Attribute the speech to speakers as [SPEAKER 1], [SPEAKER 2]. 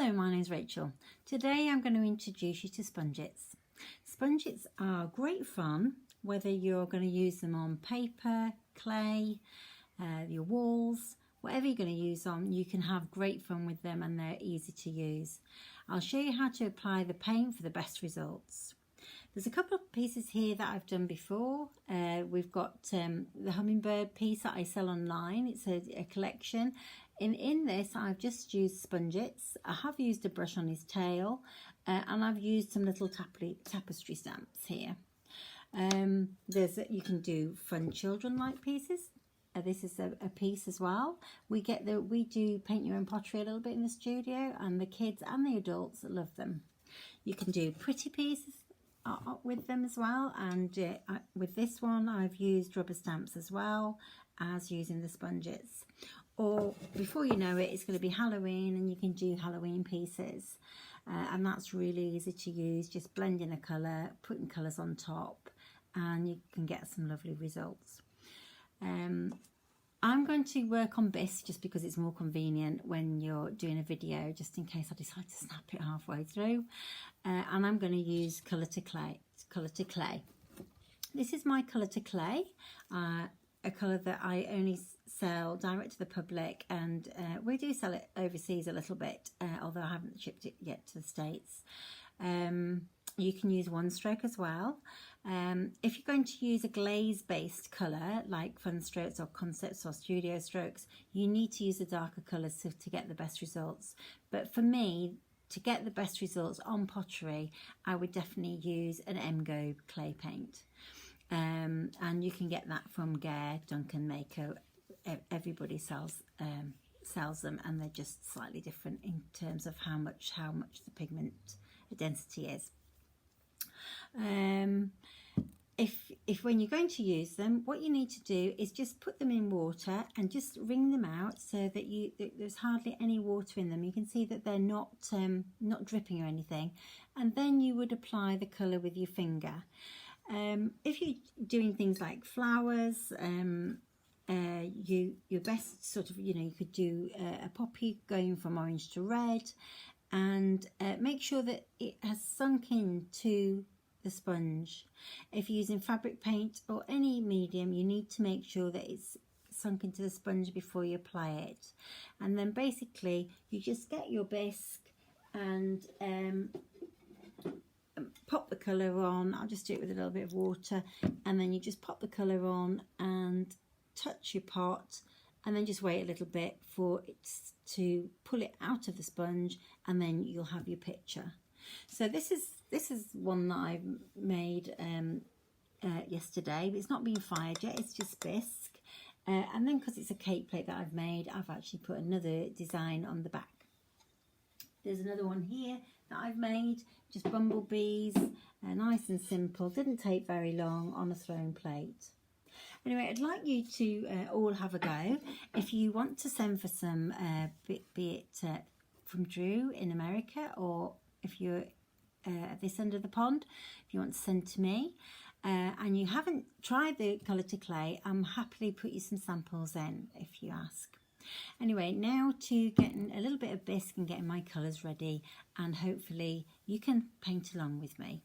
[SPEAKER 1] Hello, my name is Rachel. Today I'm going to introduce you to spongets. Spongets are great fun, whether you're going to use them on paper, clay, your walls, whatever you're going to use on, you can have great fun with them and they're easy to use. I'll show you how to apply the paint for the best results. There's a couple of pieces here that I've done before. We've got the hummingbird piece that I sell online. It's a collection. In this, I've just used spongets. I have used a brush on his tail, and I've used some little tapestry stamps here. You can do fun children-like pieces. This is a piece as well. We do paint your own pottery a little bit in the studio, and the kids and the adults love them. You can do pretty pieces with them as well, and with this one I've used rubber stamps as well as using the spongets. Or before you know it, it's going to be Halloween and you can do Halloween pieces, and that's really easy to use. Just blending a colour, putting colours on top, and you can get some lovely results. I'm going to work on this just because it's more convenient when you're doing a video, just in case I decide to snap it halfway through. And I'm going to use colour to clay. This is my colour to clay, a colour that I only sell direct to the public, and we do sell it overseas a little bit, although I haven't shipped it yet to the States. You can use one stroke as well. If you're going to use a glaze based colour like Fun Strokes or Concepts or Studio Strokes, you need to use the darker colours to get the best results. But for me, to get the best results on pottery, I would definitely use an M-Go clay paint. And you can get that from Gare, Duncan, Mako. Everybody sells them, and they're just slightly different in terms of how much the pigment density is. If when you're going to use them, what you need to do is just put them in water and just wring them out so that there's hardly any water in them. You can see that they're not dripping or anything, and then you would apply the colour with your finger. If you're doing things like flowers, your best sort of, you could do a poppy going from orange to red, and make sure that it has sunk into the sponge. If you're using fabric paint or any medium, you need to make sure that it's sunk into the sponge before you apply it. And then basically you just get your bisque and pop the colour on. I'll just do it with a little bit of water, and then you just pop the colour on and touch your pot, and then just wait a little bit for it to pull it out of the sponge, and then you'll have your picture. So this is one that I made yesterday, but it's not been fired yet. It's just bisque, and then because it's a cake plate that I've made, I've actually put another design on the back. There's another one here that I've made, just bumblebees, nice and simple, didn't take very long, on a thrown plate. Anyway, I'd like you to all have a go. If you want to send for some, be it from Drew in America, or if you're at this end of the pond, if you want to send to me, and you haven't tried the colour to clay, I'm happily put you some samples in if you ask. Anyway, now to getting a little bit of bisque and getting my colours ready, and hopefully you can paint along with me.